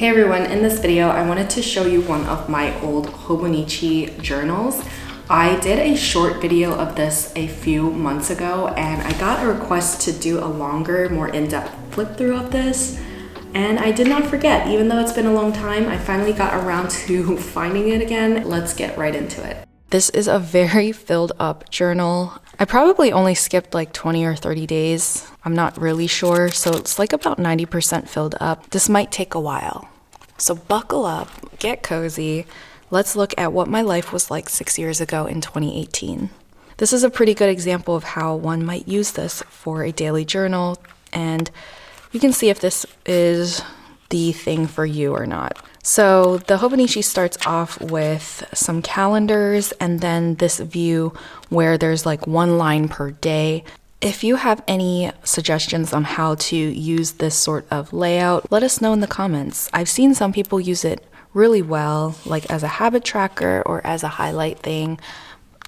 Hey everyone, in this video I wanted to show you one of my old Hobonichi journals. I did a short video of this a few months ago and I got a request to do a longer, more in-depth flip through of this. And I did not forget, even though it's been a long time, I finally got around to finding it again. Let's get right into it. This is a very filled up journal. I probably only skipped like 20 or 30 days. I'm not really sure, so it's like about 90% filled up. This might take a while. So buckle up, get cozy. Let's look at what my life was like 6 years ago in 2018. This is a pretty good example of how one might use this for a daily journal, and you can see if this is the thing for you or not. So the Hobonichi starts off with some calendars and then this view where there's like one line per day. If you have any suggestions on how to use this sort of layout, let us know in the comments. I've seen some people use it really well, like as a habit tracker or as a highlight thing.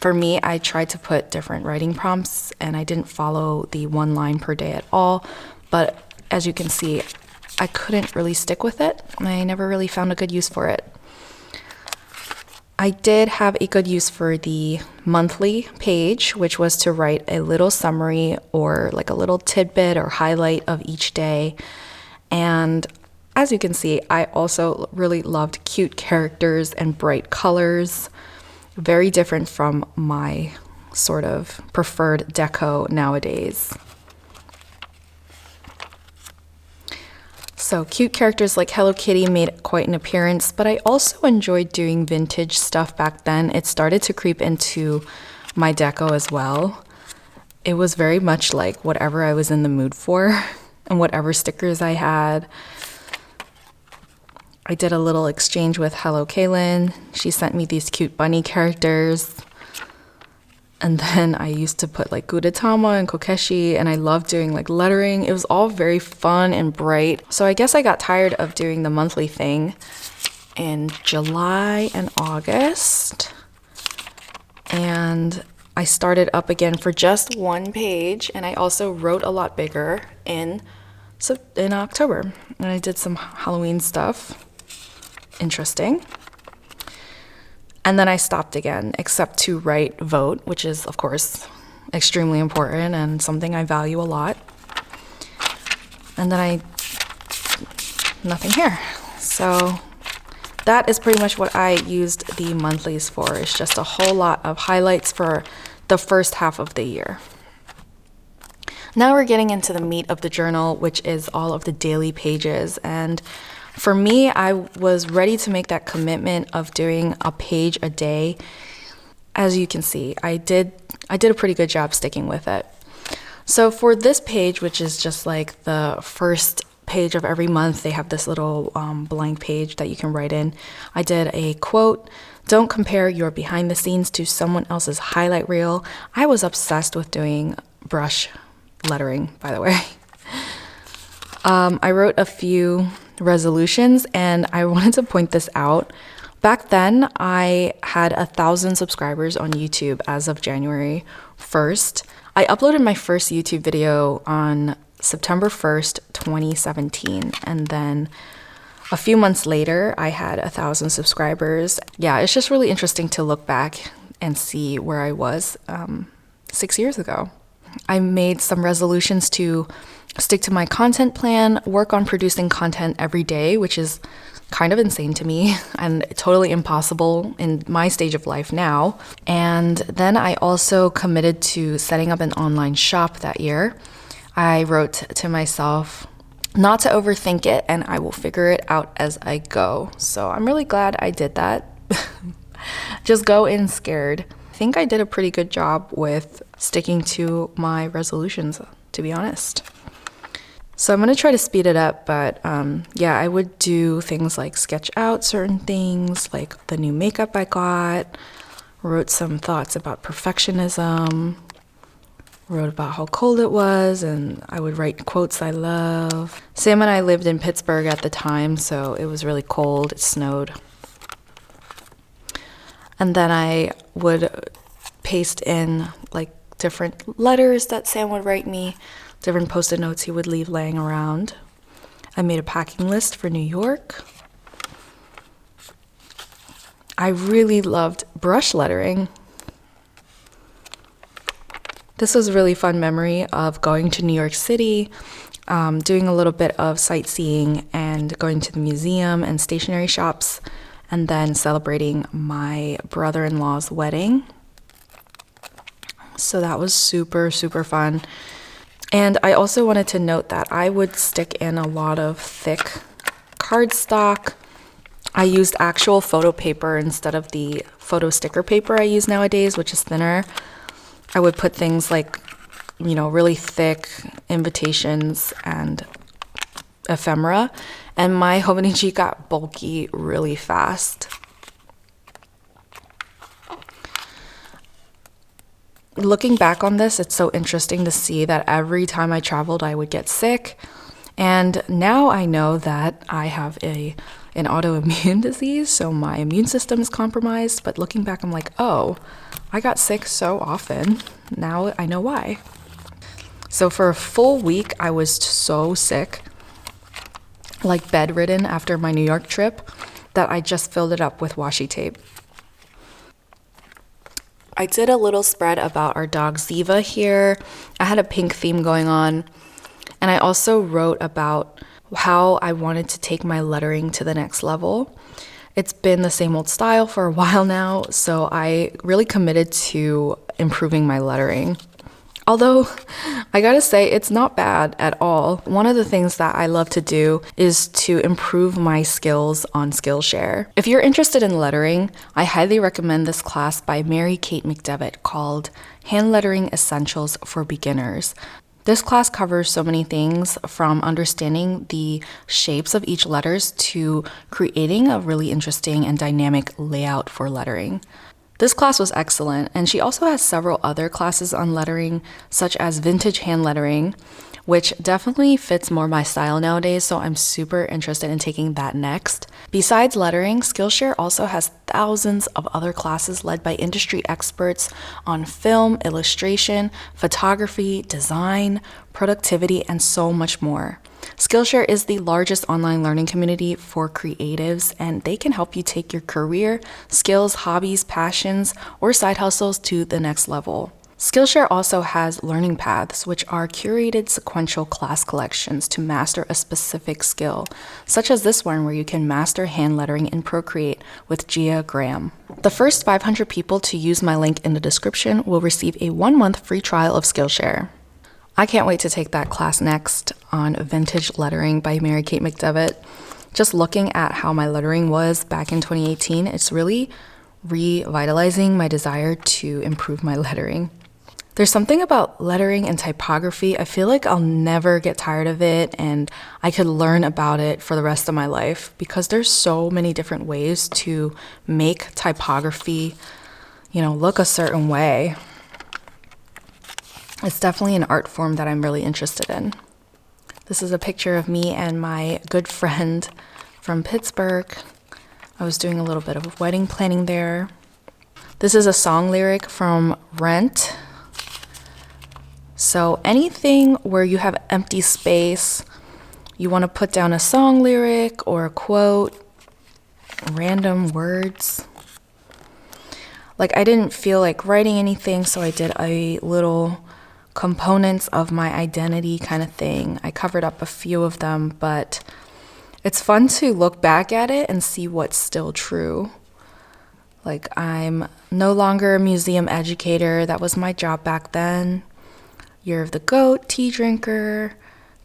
For me, I tried to put different writing prompts and I didn't follow the one line per day at all. But as you can see, I couldn't really stick with it. I never really found a good use for it. I did have a good use for the monthly page, which was to write a little summary or like a little tidbit or highlight of each day. And as you can see, I also really loved cute characters and bright colors. Very different from my sort of preferred deco nowadays. So cute characters like Hello Kitty made quite an appearance, but I also enjoyed doing vintage stuff back then. It started to creep into my deco as well. It was very much like whatever I was in the mood for and whatever stickers I had. I did a little exchange with Hello Kaylin. She sent me these cute bunny characters. And then I used to put like Gudetama and Kokeshi, and I loved doing like lettering. It was all very fun and bright. So I guess I got tired of doing the monthly thing in July and August. And I started up again for just one page, and I also wrote a lot bigger in October. And I did some Halloween stuff. Interesting. And then I stopped again, except to write vote, which is, of course, extremely important and something I value a lot. And then nothing here. So that is pretty much what I used the monthlies for. It's just a whole lot of highlights for the first half of the year. Now we're getting into the meat of the journal, which is all of the daily pages. And for me, I was ready to make that commitment of doing a page a day. As you can see, I did a pretty good job sticking with it. So for this page, which is just like the first page of every month, they have this little blank page that you can write in. I did a quote: "Don't compare your behind the scenes to someone else's highlight reel." I was obsessed with doing brush lettering, by the way. I wrote a few resolutions, and I wanted to point this out. Back then, I had 1,000 subscribers on YouTube as of January 1st. I uploaded my first YouTube video on September 1st, 2017, and then a few months later, I had 1,000 subscribers. Yeah, it's just really interesting to look back and see where I was 6 years ago. I made some resolutions to stick to my content plan, work on producing content every day, which is kind of insane to me and totally impossible in my stage of life now. And then I also committed to setting up an online shop that year. I wrote to myself not to overthink it, and I will figure it out as I go. So I'm really glad I did that. Just go in scared. I think I did a pretty good job with sticking to my resolutions, to be honest. So I'm going to try to speed it up, but yeah, I would do things like sketch out certain things, like the new makeup I got, wrote some thoughts about perfectionism, wrote about how cold it was, and I would write quotes I love. Sam and I lived in Pittsburgh at the time, so it was really cold, it snowed. And then I would paste in like different letters that Sam would write me, different post-it notes he would leave laying around. I made a packing list for New York. I really loved brush lettering. This was a really fun memory of going to New York City, doing a little bit of sightseeing and going to the museum and stationery shops, and then celebrating my brother-in-law's wedding. So that was super, super fun. And I also wanted to note that I would stick in a lot of thick cardstock. I used actual photo paper instead of the photo sticker paper I use nowadays, which is thinner. I would put things like, really thick invitations and ephemera, and my Hobonichi got bulky really fast. Looking back on this, it's so interesting to see that every time I traveled, I would get sick. And now I know that I have an autoimmune disease, so my immune system is compromised. But looking back, I'm like, oh, I got sick so often. Now I know why. So for a full week, I was so sick, like bedridden after my New York trip, that I just filled it up with washi tape. I did a little spread about our dog Ziva here. I had a pink theme going on. And I also wrote about how I wanted to take my lettering to the next level. It's been the same old style for a while now, so I really committed to improving my lettering. Although, I gotta say, it's not bad at all. One of the things that I love to do is to improve my skills on Skillshare. If you're interested in lettering, I highly recommend this class by Mary Kate McDevitt called Hand Lettering Essentials for Beginners. This class covers so many things, from understanding the shapes of each letters to creating a really interesting and dynamic layout for lettering. This class was excellent, and she also has several other classes on lettering, such as vintage hand lettering, which definitely fits more my style nowadays, so I'm super interested in taking that next. Besides lettering, Skillshare also has thousands of other classes led by industry experts on film, illustration, photography, design, productivity, and so much more. Skillshare is the largest online learning community for creatives, and they can help you take your career, skills, hobbies, passions, or side hustles to the next level. Skillshare also has learning paths, which are curated sequential class collections to master a specific skill, such as this one where you can master hand lettering in Procreate with Gia Graham. The first 500 people to use my link in the description will receive a 1-month free trial of Skillshare. I can't wait to take that class next on Vintage Lettering by Mary Kate McDevitt. Just looking at how my lettering was back in 2018, it's really revitalizing my desire to improve my lettering. There's something about lettering and typography. I feel like I'll never get tired of it, and I could learn about it for the rest of my life because there's so many different ways to make typography, look a certain way. It's definitely an art form that I'm really interested in. This is a picture of me and my good friend from Pittsburgh. I was doing a little bit of wedding planning there. This is a song lyric from Rent. So anything where you have empty space, you want to put down a song lyric or a quote, random words. Like I didn't feel like writing anything, so I did a little components of my identity kind of thing. I covered up a few of them, but it's fun to look back at it and see what's still true. Like I'm no longer a museum educator. That was my job back then. Year of the Goat, tea drinker,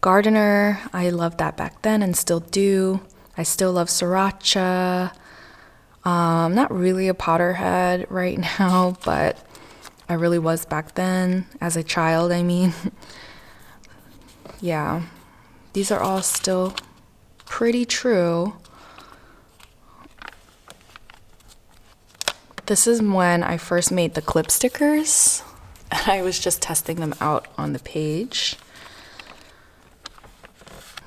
gardener. I loved that back then and still do. I still love sriracha. I'm not really a Potterhead right now, but I really was back then, as a child, I mean. Yeah, these are all still pretty true. This is when I first made the clip stickers, and I was just testing them out on the page.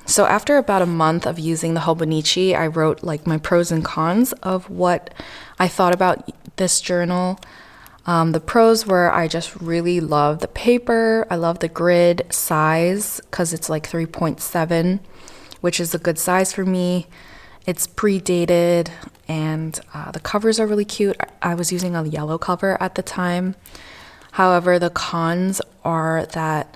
So after about a month of using the Hobonichi, I wrote like my pros and cons of what I thought about this journal. The pros were I just really love the paper. I love the grid size because it's like 3.7, which is a good size for me. It's pre-dated, and the covers are really cute. I was using a yellow cover at the time. However, the cons are that,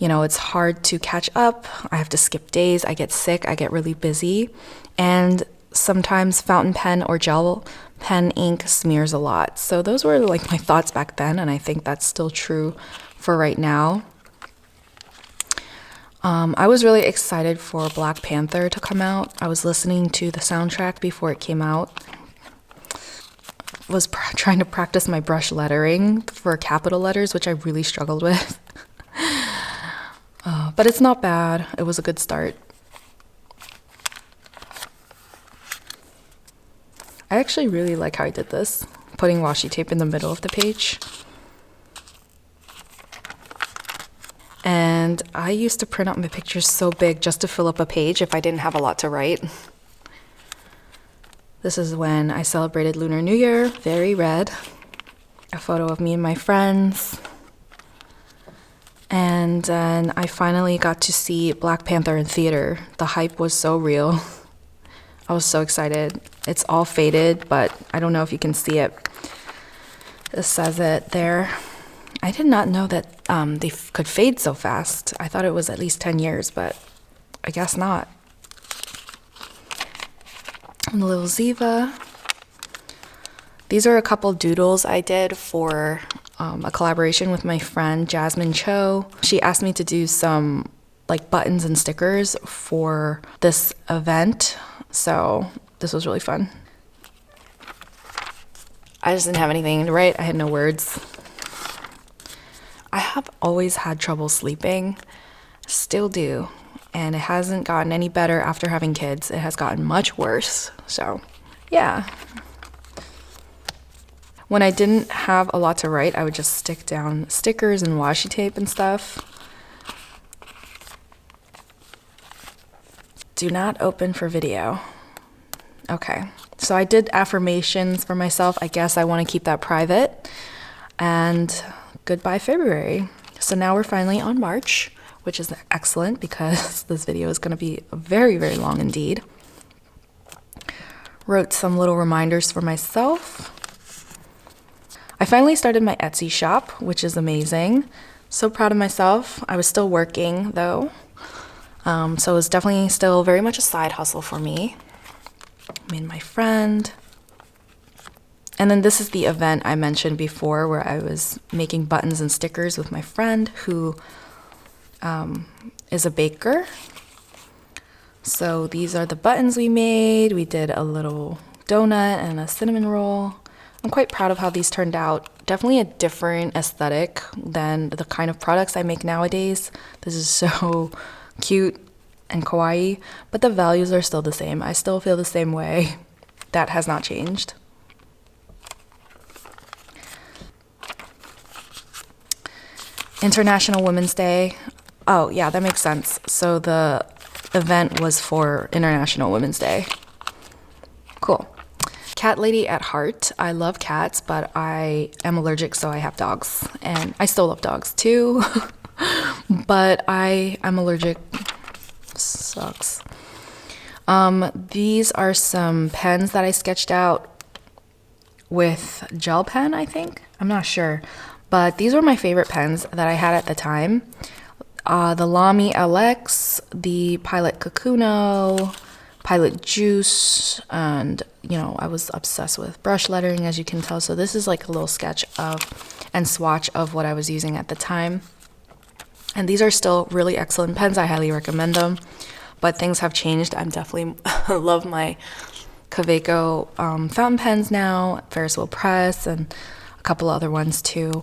it's hard to catch up. I have to skip days. I get sick. I get really busy. And sometimes fountain pen or gel pen ink smears a lot. So those were like my thoughts back then, and I think that's still true for right now. I was really excited for Black Panther to come out. I was listening to the soundtrack before it came out. Was trying to practice my brush lettering for capital letters, which I really struggled with. But it's not bad. It was a good start. I actually really like how I did this, putting washi tape in the middle of the page. And I used to print out my pictures so big just to fill up a page if I didn't have a lot to write. This is when I celebrated Lunar New Year, very red. A photo of me and my friends. And then I finally got to see Black Panther in theater. The hype was so real. I was so excited. It's all faded, but I don't know if you can see it. It says it there. I did not know that they could fade so fast. I thought it was at least 10 years, but I guess not. And the little Ziva. These are a couple doodles I did for a collaboration with my friend Jasmine Cho. She asked me to do some like buttons and stickers for this event, so this was really fun. I just didn't have anything to write. I had no words. I have always had trouble sleeping, still do, and it hasn't gotten any better after having kids. It has gotten much worse, so yeah. When I didn't have a lot to write, I would just stick down stickers and washi tape and stuff. Do not open for video. Okay, so I did affirmations for myself. I guess I want to keep that private. And goodbye February. So now we're finally on March, which is excellent because this video is going to be very, very long indeed. Wrote some little reminders for myself. I finally started my Etsy shop, which is amazing. So proud of myself. I was still working though. So it was definitely still very much a side hustle for me. Me and my friend. And then this is the event I mentioned before where I was making buttons and stickers with my friend who is a baker. So these are the buttons we made. We did a little donut and a cinnamon roll. I'm quite proud of how these turned out. Definitely a different aesthetic than the kind of products I make nowadays. This is so cute and kawaii, but the values are still the same. I still feel the same way. That has not changed. International Women's Day. Oh, yeah, that makes sense. So the event was for International Women's Day. Cool. Cat lady at heart. I love cats, but I am allergic, so I have dogs. And I still love dogs too, but I'm allergic. Sucks. These are some pens that I sketched out with gel pen, I think. I'm not sure. But these were my favorite pens that I had at the time. The Lamy LX, the Pilot Kakuno, Pilot Juice, and I was obsessed with brush lettering, as you can tell. So this is like a little sketch of and swatch of what I was using at the time. And these are still really excellent pens. I highly recommend them. But things have changed. I'm definitely love my Kaweco fountain pens now, Ferris Wheel Press, and a couple other ones too.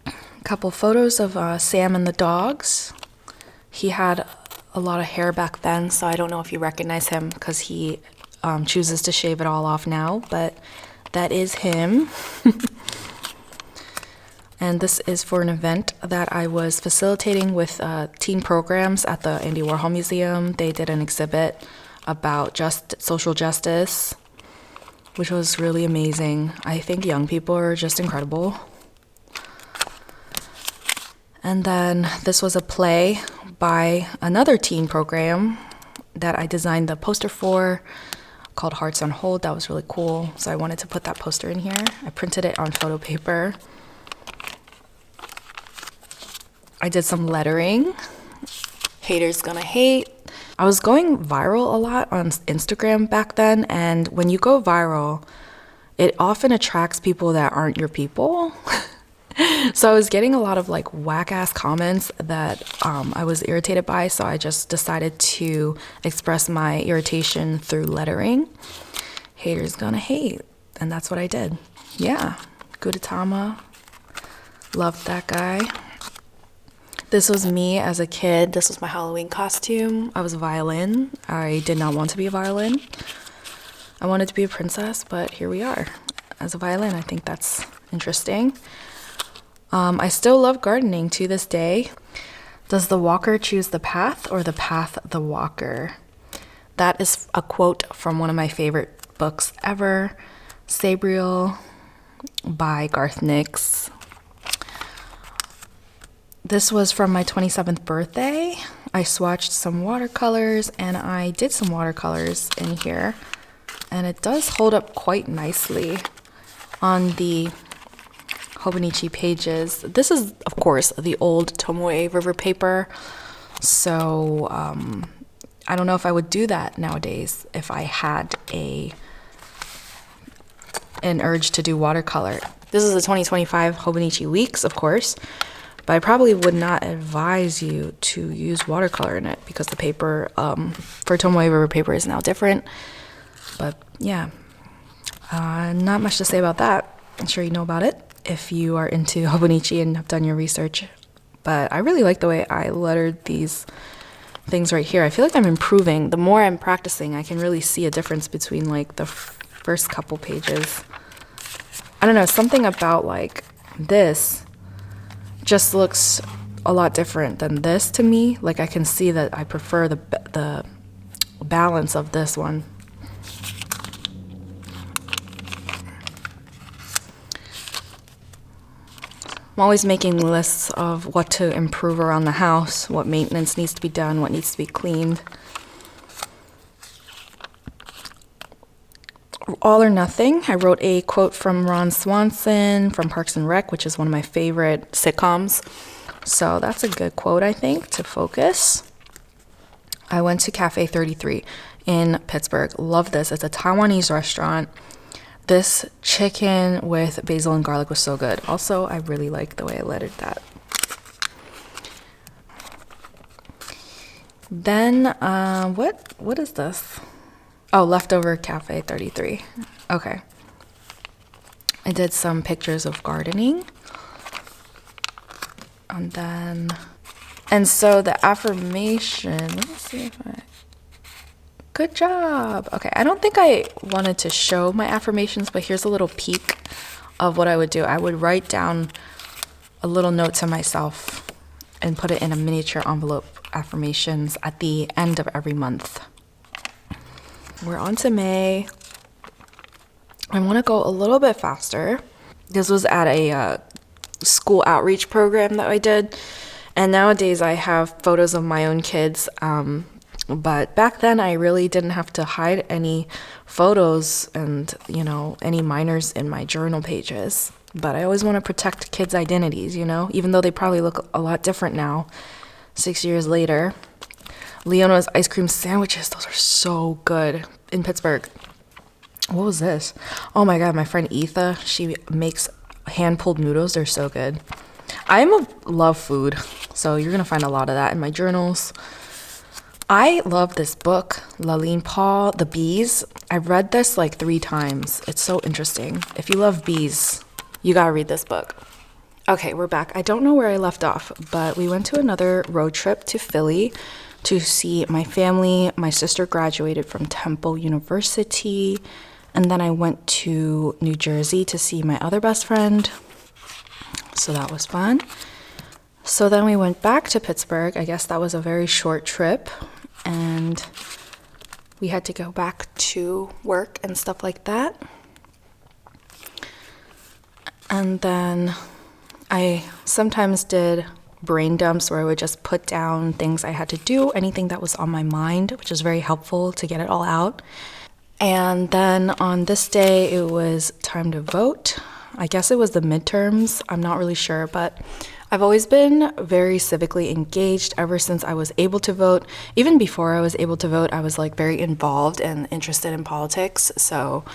A couple photos of Sam and the dogs. He had a lot of hair back then, so I don't know if you recognize him because he chooses to shave it all off now, but that is him. And this is for an event that I was facilitating with teen programs at the Andy Warhol Museum. They did an exhibit about social justice, which was really amazing. I think young people are just incredible. And then this was a play by another teen program that I designed the poster for, called Hearts on Hold. That was really cool. So I wanted to put that poster in here. I printed it on photo paper. I did some lettering. Haters gonna hate. I was going viral a lot on Instagram back then, and when you go viral, it often attracts people that aren't your people. So I was getting a lot of like whack-ass comments that I was irritated by, so I just decided to express my irritation through lettering. Haters gonna hate, and that's what I did. Yeah, Gudetama, loved that guy. This was me as a kid. This was my Halloween costume. I was a violin. I did not want to be a violin. I wanted to be a princess, but here we are as a violin. I think that's interesting. I still love gardening to this day. Does the walker choose the path or the path the walker? That is a quote from one of my favorite books ever, Sabriel by Garth Nix. This was from my 27th birthday. I swatched some watercolors and I did some watercolors in here. And it does hold up quite nicely on the Hobonichi pages. This is, of course, the old Tomoe River paper. So I don't know if I would do that nowadays if I had an urge to do watercolor. This is the 2025 Hobonichi Weeks, of course. But I probably would not advise you to use watercolor in it because the paper for Tomoe River paper is now different. But yeah, not much to say about that. I'm sure you know about it if you are into Hobonichi and have done your research. But I really like the way I lettered these things right here. I feel like I'm improving. The more I'm practicing, I can really see a difference between like the first couple pages. I don't know, something about like this just looks a lot different than this to me. Like I can see that I prefer the balance of this one. I'm always making lists of what to improve around the house, what maintenance needs to be done, what needs to be cleaned. All or Nothing. I wrote a quote from Ron Swanson from Parks and Rec, which is one of my favorite sitcoms. So that's a good quote, I think, to focus. I went to Cafe 33 in Pittsburgh. Love this. It's a Taiwanese restaurant. This chicken with basil and garlic was so good. Also, I really like the way I lettered that. Then, what is this? Oh, Leftover Cafe 33. Okay. I did some pictures of gardening. And so the affirmation, let me see if good job. Okay, I don't think I wanted to show my affirmations, but here's a little peek of what I would do. I would write down a little note to myself and put it in a miniature envelope, affirmations, at the end of every month. We're on to May. I want to go a little bit faster. This was at a school outreach program that I did. And nowadays I have photos of my own kids. But back then I really didn't have to hide any photos and, any minors in my journal pages. But I always want to protect kids' identities, even though they probably look a lot different now, 6 years later. Leona's ice cream sandwiches, those are so good in Pittsburgh. What was this? Oh my god, my friend Etha, she makes hand-pulled noodles. They're so good. Love food, so you're gonna find a lot of that in my journals. I love this book, Laline Paul, The Bees. I've read this like 3 times. It's so interesting. If you love bees, you gotta read this book. Okay, we're back. I don't know where I left off, but we went to another road trip to Philly to see my family. My sister graduated from Temple University, and then I went to New Jersey to see my other best friend. So that was fun. So then we went back to Pittsburgh. I guess that was a very short trip, and we had to go back to work and stuff like that. And then I sometimes did brain dumps where I would just put down things I had to do, anything that was on my mind, which is very helpful to get it all out. And then on this day, it was time to vote. I guess it was the midterms. I'm not really sure, but I've always been very civically engaged ever since I was able to vote. Even before I was able to vote, I was like very involved and interested in politics. So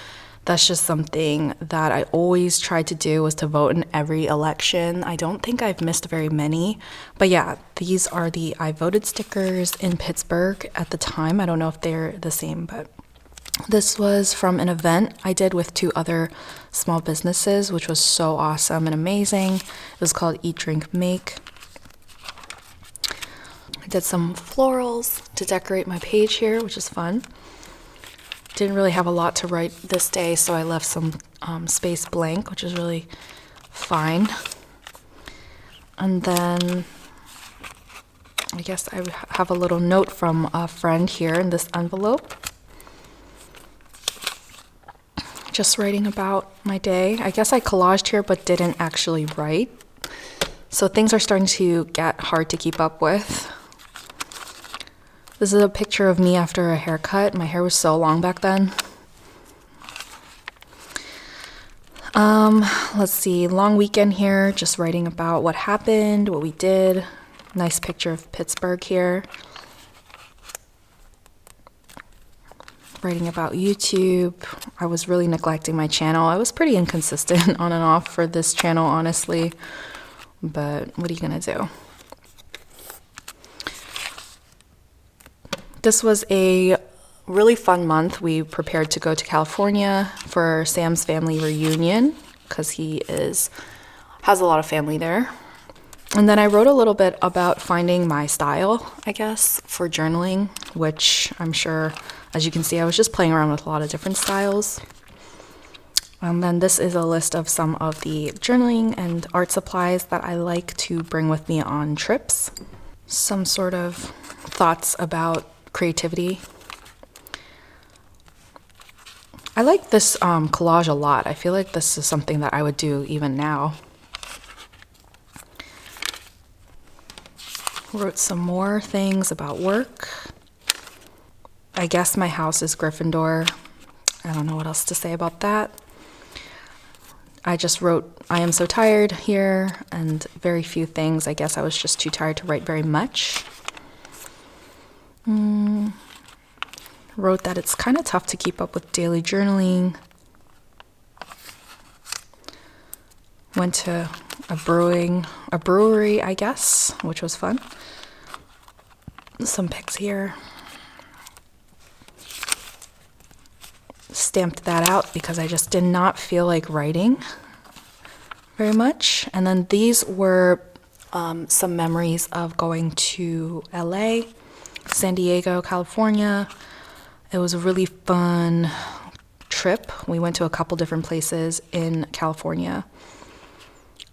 that's just something that I always tried to do, was to vote in every election. I don't think I've missed very many. But yeah, these are the I voted stickers in Pittsburgh at the time. I don't know if they're the same, but this was from an event I did with 2 other small businesses, which was so awesome and amazing. It was called Eat, Drink, Make. I did some florals to decorate my page here, which is fun. Didn't really have a lot to write this day, so I left some space blank, which is really fine. And then I guess I have a little note from a friend here in this envelope. Just writing about my day. I guess I collaged here but didn't actually write. So things are starting to get hard to keep up with. This is a picture of me after a haircut. My hair was so long back then. Let's see, long weekend here, just writing about what happened, what we did. Nice picture of Pittsburgh here. Writing about YouTube. I was really neglecting my channel. I was pretty inconsistent on and off for this channel, honestly. But what are you gonna do? This was a really fun month. We prepared to go to California for Sam's family reunion because he has a lot of family there. And then I wrote a little bit about finding my style, I guess, for journaling, which I'm sure, as you can see, I was just playing around with a lot of different styles. And then this is a list of some of the journaling and art supplies that I like to bring with me on trips. Some sort of thoughts about creativity. I like this collage a lot. I feel like this is something that I would do even now. Wrote some more things about work. I guess my house is Gryffindor. I don't know what else to say about that. I just wrote, I am so tired here, and very few things. I guess I was just too tired to write very much. Wrote that it's kind of tough to keep up with daily journaling. Went to a brewery, I guess, which was fun. Some pics here. Stamped that out because I just did not feel like writing very much. And then these were some memories of going to LA, San Diego, California. It was a really fun trip. We went to a couple different places in California.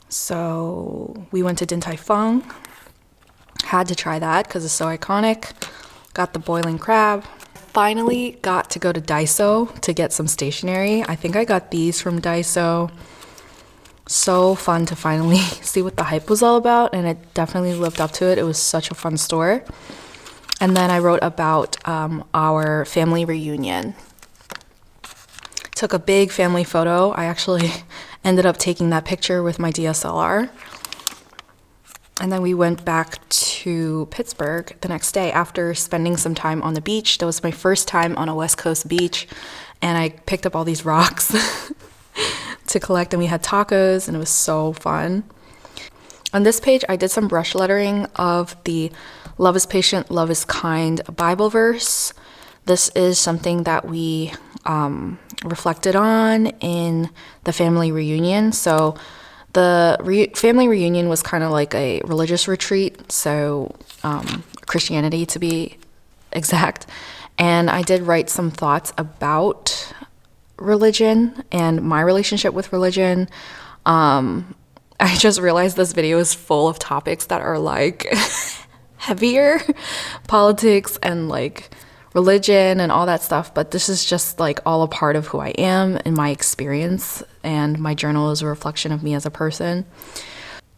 So we went to Din Tai Fung. Had to try that because it's so iconic. Got the boiling crab. Finally got to go to Daiso to get some stationery. I think I got these from Daiso. So fun to finally see what the hype was all about, and it definitely lived up to it. It was such a fun store. And then I wrote about our family reunion. Took a big family photo. I actually ended up taking that picture with my DSLR. And then we went back to Pittsburgh the next day after spending some time on the beach. That was my first time on a West Coast beach, and I picked up all these rocks to collect, and we had tacos, and it was so fun. On this page, I did some brush lettering of the Love is Patient, Love is Kind Bible verse. This is something that we reflected on in the family reunion. So the family reunion was kind of like a religious retreat, so Christianity to be exact. And I did write some thoughts about religion and my relationship with religion. I just realized this video is full of topics that are like heavier, politics and like religion and all that stuff, but this is just like all a part of who I am and my experience, and my journal is a reflection of me as a person.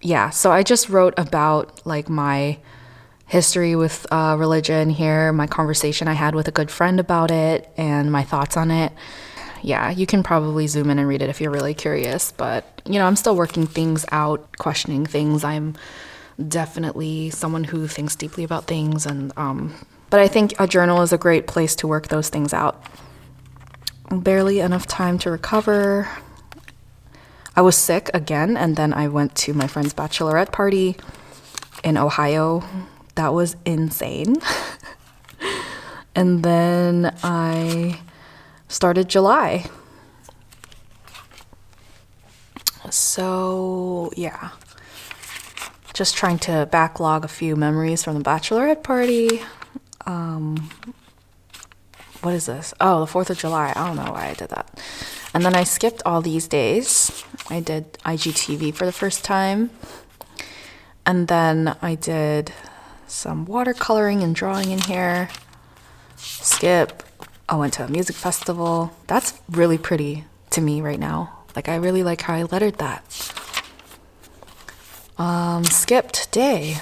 yeah, so I just wrote about like my history with religion here, my conversation I had with a good friend about it, and my thoughts on it. Yeah, you can probably zoom in and read it if you're really curious, but I'm still working things out, questioning things. I'm definitely someone who thinks deeply about things, and but I think a journal is a great place to work those things out. Barely enough time to recover. I was sick again, and then I went to my friend's bachelorette party in Ohio. That was insane. And then I started July. So, yeah. Just trying to backlog a few memories from the bachelorette party. What is this? Oh, the 4th of July. I don't know why I did that. And then I skipped all these days. I did IGTV for the first time. And then I did some watercoloring and drawing in here. Skip. I went to a music festival. That's really pretty to me right now. Like, I really like how I lettered that. Skipped day.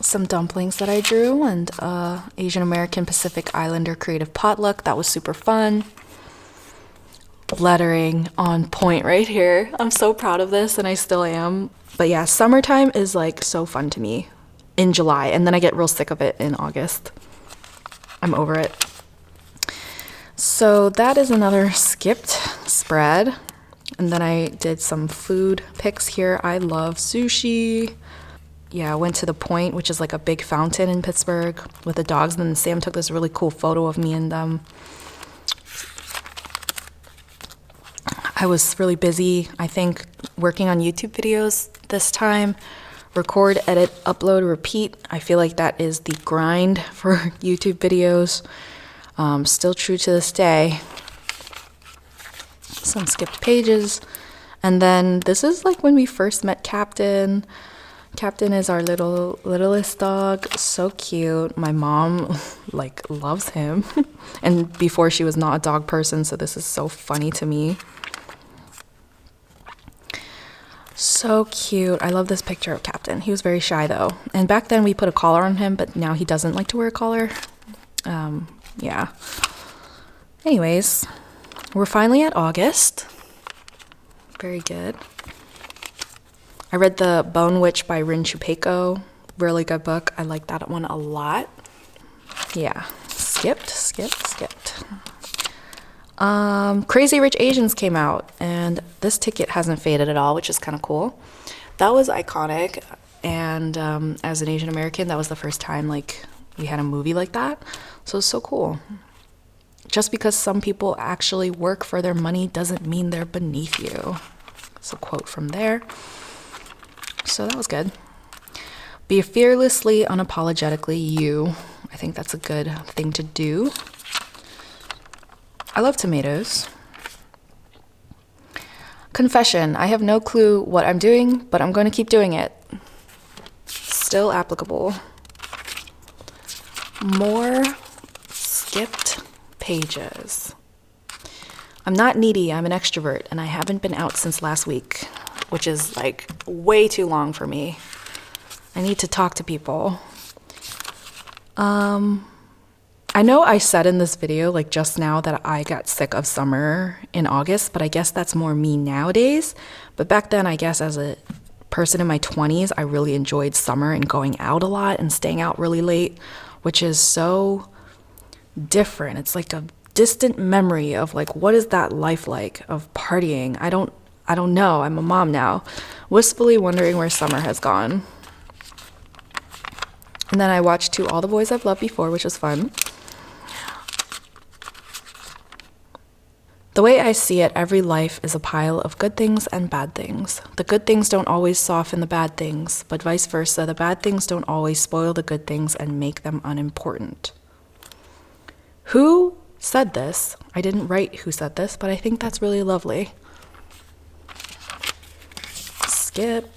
Some dumplings that I drew and Asian American Pacific Islander creative potluck. That was super fun. Lettering on point right here. I'm so proud of this, and I still am. But yeah, summertime is like so fun to me in July, and then I get real sick of it in August. I'm over it. So that is another skipped spread. And then I did some food pics here. I love sushi. Yeah, I went to the Point, which is like a big fountain in Pittsburgh with the dogs. And then Sam took this really cool photo of me and them. I was really busy, I think, working on YouTube videos this time. Record, edit, upload, repeat. I feel like that is the grind for YouTube videos. Still true to this day. Some skipped pages. And then this is like when we first met Captain. Captain is our littlest dog. So cute. My mom like loves him. And before, she was not a dog person, so this is so funny to me. So cute. I love this picture of Captain. He was very shy though. And back then we put a collar on him, but now he doesn't like to wear a collar. Yeah. Anyways, we're finally at August. Very good. I read The Bone Witch by Rin Chupeco. Really good book. I like that one a lot. Yeah. Skipped. Crazy Rich Asians came out, and this ticket hasn't faded at all, which is kind of cool. That was iconic, and as an Asian American, that was the first time like we had a movie like that, so it's so cool. Just because some people actually work for their money doesn't mean they're beneath you. It's a quote from there. So that was good. Be fearlessly, unapologetically you. I think that's a good thing to do. I love tomatoes. Confession. I have no clue what I'm doing, but I'm going to keep doing it. Still applicable. More skipped pages. I'm not needy. I'm an extrovert, and I haven't been out since last week, which is like way too long for me. I need to talk to people. I know I said in this video, like just now, that I got sick of summer in August, but I guess that's more me nowadays. But back then, I guess as a person in my 20s, I really enjoyed summer and going out a lot and staying out really late, which is so different. It's like a distant memory of like, what is that life like of partying? I don't know. I'm a mom now, wistfully wondering where summer has gone. And then I watched To All the Boys I've Loved Before, which was fun. The way I see it, every life is a pile of good things and bad things. The good things don't always soften the bad things, but vice versa, the bad things don't always spoil the good things and make them unimportant. Who said this? I didn't write who said this, but I think that's really lovely. Skip.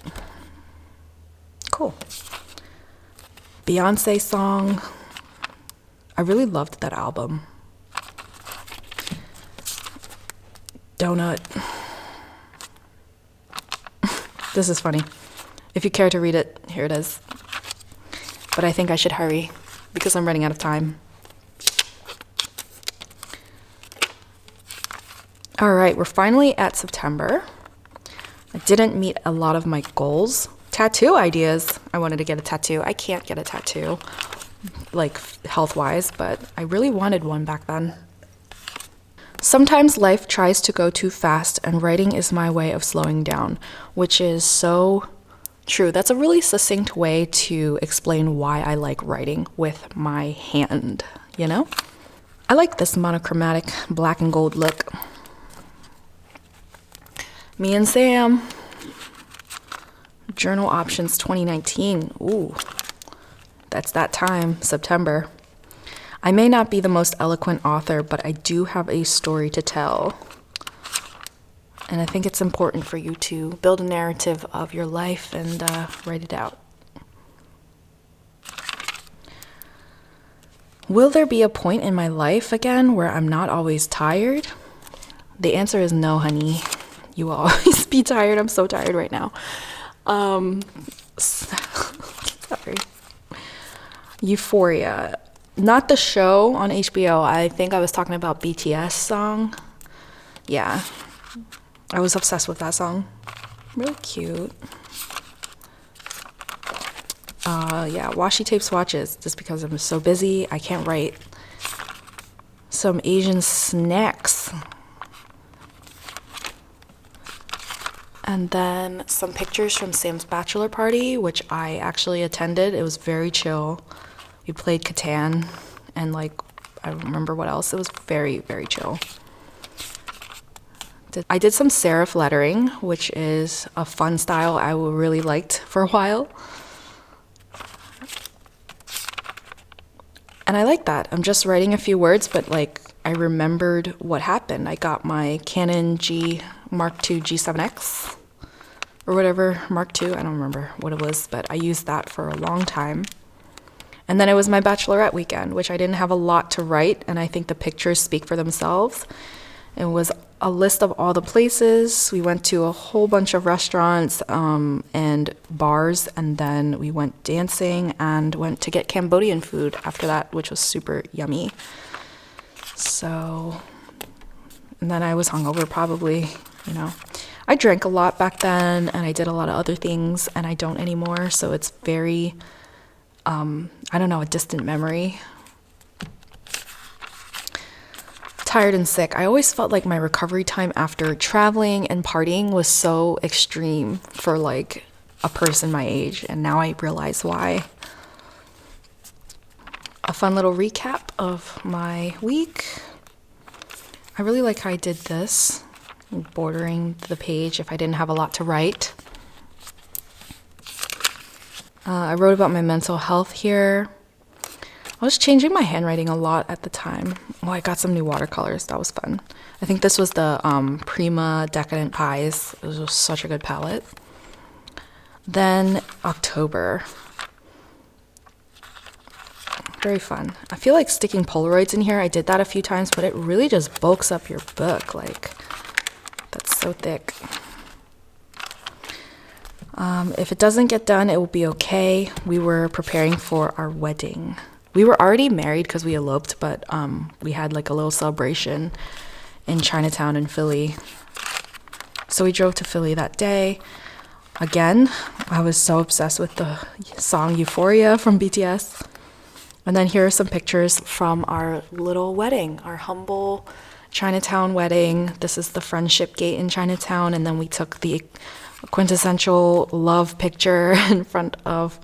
Cool. Beyonce song. I really loved that album. Donut. This is funny. If you care to read it, here it is. But I think I should hurry because I'm running out of time. All right, we're finally at September. I didn't meet a lot of my goals. Tattoo ideas. I wanted to get a tattoo. I can't get a tattoo, like health-wise, but I really wanted one back then. Sometimes life tries to go too fast, and writing is my way of slowing down, which is so true. That's a really succinct way to explain why I like writing with my hand, you know? I like this monochromatic black and gold look. Me and Sam. Journal Options 2019. Ooh, that's that time, September. I may not be the most eloquent author, but I do have a story to tell. And I think it's important for you to build a narrative of your life and write it out. Will there be a point in my life again where I'm not always tired? The answer is no, honey. You will always be tired. I'm so tired right now. Sorry. Euphoria. Not the show on HBO. I think I was talking about BTS song. Yeah. I was obsessed with that song. Really cute. Yeah, washi tape swatches. Just because I'm so busy, I can't write. Some Asian snacks. And then some pictures from Sam's bachelor party, which I actually attended. It was very chill. We played Catan and like, I don't remember what else. It was very, very chill. I did some serif lettering, which is a fun style I really liked for a while. And I like that. I'm just writing a few words, but like I remembered what happened. I got my Canon G Mark II G7X or whatever, Mark II. I don't remember what it was, but I used that for a long time. And then it was my bachelorette weekend, which I didn't have a lot to write, and I think the pictures speak for themselves. It was a list of all the places. We went to a whole bunch of restaurants and bars, and then we went dancing and went to get Cambodian food after that, which was super yummy. So, and then I was hungover probably, you know. I drank a lot back then, and I did a lot of other things, and I don't anymore, so it's very, I don't know, a distant memory. Tired and sick. I always felt like my recovery time after traveling and partying was so extreme for like a person my age, and now I realize why. A fun little recap of my week. I really like how I did this, bordering the page if I didn't have a lot to write. I wrote about my mental health here. I was changing my handwriting a lot at the time. Well, I got some new watercolors. That was fun. I think this was the Prima Decadent Pies. It was such a good palette. Then October. Very fun. I feel like sticking Polaroids in here. I did that a few times, but it really just bulks up your book. Like, that's so thick. If it doesn't get done, it will be okay. We were preparing for our wedding. We were already married because we eloped, but we had like a little celebration in Chinatown in Philly. So we drove to Philly that day. Again, I was so obsessed with the song Euphoria from BTS. And then here are some pictures from our little wedding, our humble Chinatown wedding. This is the Friendship Gate in Chinatown, and then we took the quintessential love picture in front of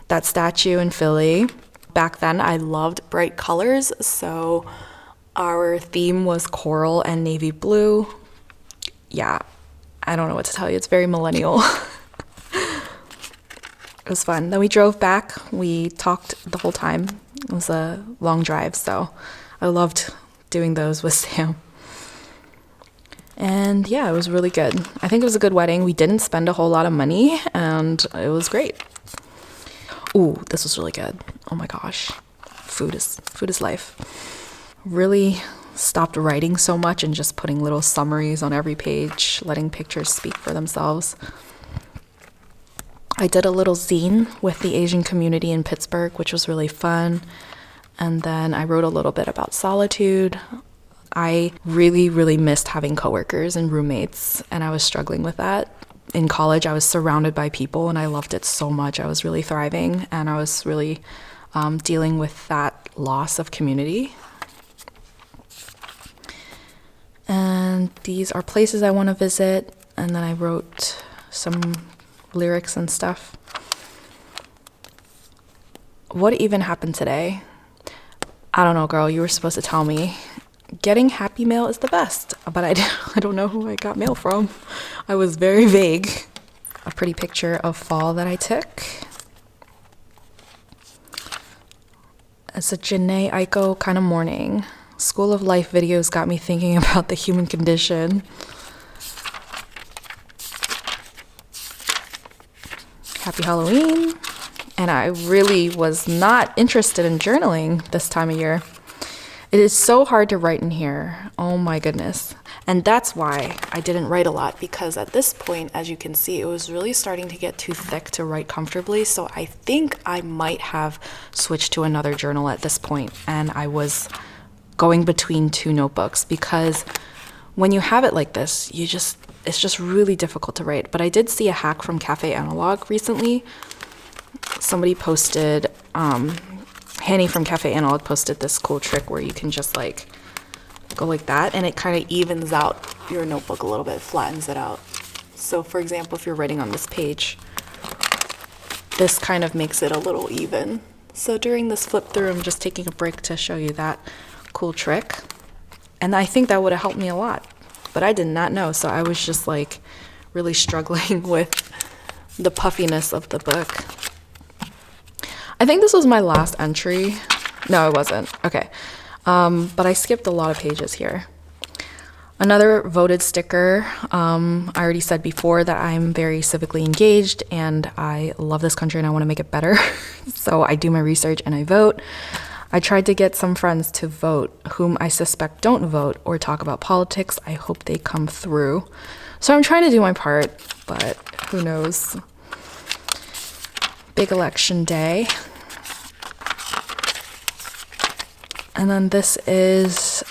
that statue in Philly. Back then, I loved bright colors, so our theme was coral and navy blue. Yeah, I don't know what to tell you. It's very millennial. It was fun. Then we drove back. We talked the whole time. It was a long drive, so I loved doing those with Sam. And yeah, it was really good. I think it was a good wedding. We didn't spend a whole lot of money, and it was great. Ooh, this was really good. Oh my gosh. Food is life. Really stopped writing so much and just putting little summaries on every page, letting pictures speak for themselves. I did a little zine with the Asian community in Pittsburgh, which was really fun. And then I wrote a little bit about solitude. I really, really missed having coworkers and roommates, and I was struggling with that. In college, I was surrounded by people, and I loved it so much. I was really thriving, and I was really dealing with that loss of community. And these are places I want to visit, and then I wrote some lyrics and stuff. What even happened today? I don't know, girl. You were supposed to tell me. Getting happy mail is the best, but I don't know who I got mail from. I was very vague. A pretty picture of fall that I took. It's a Janae Aiko kind of morning. School of Life videos got me thinking about the human condition. Happy Halloween. And I really was not interested in journaling this time of year. It is so hard to write in here. Oh my goodness. And that's why I didn't write a lot, because at this point, as you can see, it was really starting to get too thick to write comfortably. So I think I might have switched to another journal at this point, and I was going between two notebooks, because when you have it like this, it's just really difficult to write. But I did see a hack from Cafe Analog recently. Somebody posted, Hanny from Cafe Analog posted this cool trick where you can just like go like that, and it kind of evens out your notebook a little bit, flattens it out. So for example, if you're writing on this page, this kind of makes it a little even. So during this flip through, I'm just taking a break to show you that cool trick. And I think that would have helped me a lot, but I did not know. So I was just like really struggling with the puffiness of the book. I think this was my last entry. No, it wasn't. Okay. But I skipped a lot of pages here. Another voted sticker. I already said before that I'm very civically engaged and I love this country and I want to make it better. So I do my research and I vote. I tried to get some friends to vote whom I suspect don't vote or talk about politics. I hope they come through. So I'm trying to do my part, but who knows? Big election day. And then this is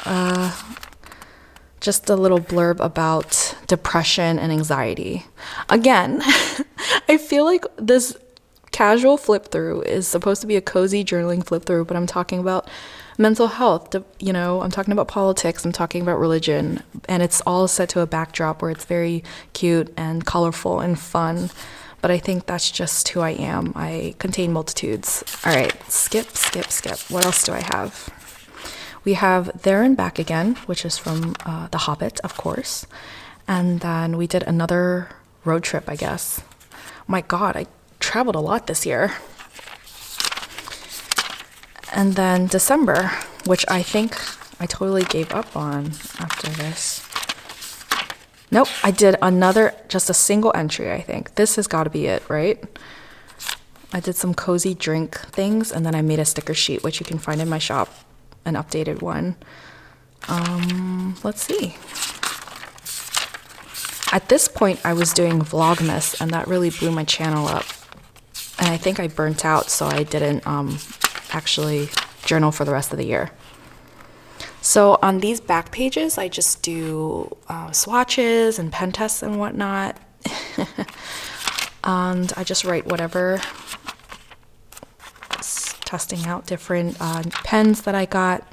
just a little blurb about depression and anxiety. Again, I feel like this casual flip through is supposed to be a cozy journaling flip through, but I'm talking about mental health, I'm talking about politics, I'm talking about religion, and it's all set to a backdrop where it's very cute and colorful and fun. But I think that's just who I am. I contain multitudes. All right, skip. What else do I have? We have There and Back Again, which is from The Hobbit, of course. And then we did another road trip, I guess. My God, I traveled a lot this year. And then December, which I think I totally gave up on after this. Nope, I did just a single entry, I think. This has got to be it, right? I did some cozy drink things, and then I made a sticker sheet, which you can find in my shop, an updated one. Let's see. At this point, I was doing Vlogmas, and that really blew my channel up. And I think I burnt out, so I didn't actually journal for the rest of the year. So on these back pages, I just do swatches and pen tests and whatnot. And I just write whatever. Testing out different pens that I got.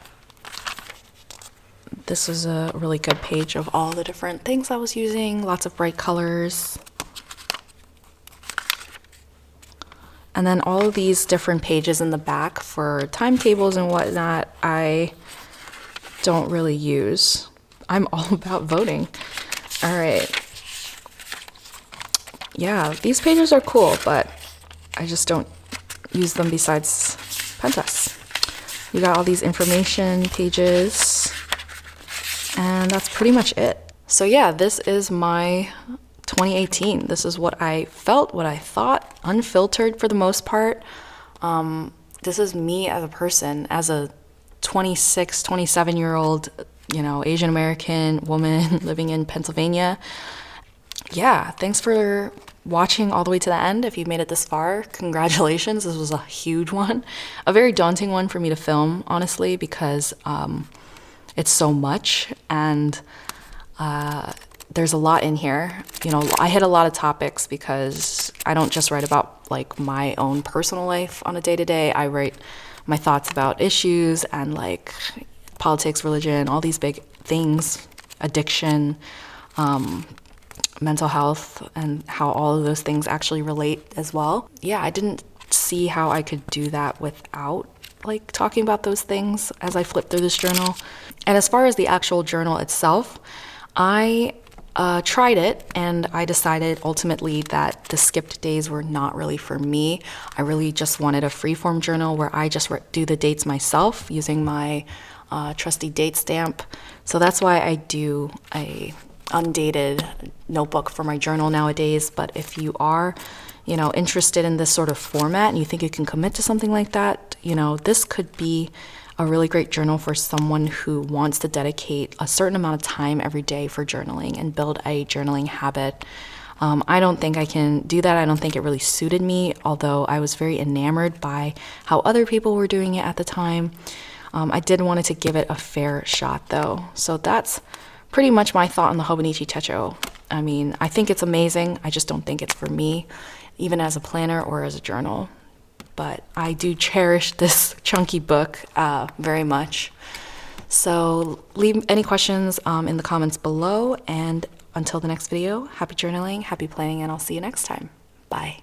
This was a really good page of all the different things I was using. Lots of bright colors. And then all of these different pages in the back for timetables and whatnot, I don't really use. I'm all about voting. All right. Yeah, these pages are cool, but I just don't use them besides pen tests. You got all these information pages, and that's pretty much it. So yeah, this is my 2018. This is what I felt, what I thought, unfiltered for the most part. This is me as a person, as a 26, 27-year-old, Asian American woman living in Pennsylvania. yeah, thanks for watching all the way to the end. If you've made it this far, congratulations. This was a huge one, a very daunting one for me to film, honestly, because it's so much, and there's a lot in here. You know, I hit a lot of topics because I don't just write about like my own personal life on a day-to-day. I write my thoughts about issues and like politics, religion, all these big things, addiction, mental health, and how all of those things actually relate as well. Yeah, I didn't see how I could do that without like talking about those things as I flipped through this journal. And as far as the actual journal itself, I tried it, and I decided ultimately that the skipped days were not really for me. I really just wanted a freeform journal where I just do the dates myself using my trusty date stamp. So that's why I do a undated notebook for my journal nowadays. But if you are, you know, interested in this sort of format and you think you can commit to something like that, you know, this could be a really great journal for someone who wants to dedicate a certain amount of time every day for journaling and build a journaling habit. I don't think I can do that. I don't think it really suited me, although I was very enamored by how other people were doing it at the time. I did want to give it a fair shot though. So that's pretty much my thought on the Hobonichi Techo. I mean, I think it's amazing. I just don't think it's for me, even as a planner or as a journal. But I do cherish this chunky book very much. So leave any questions in the comments below, and until the next video, happy journaling, happy planning, and I'll see you next time. Bye.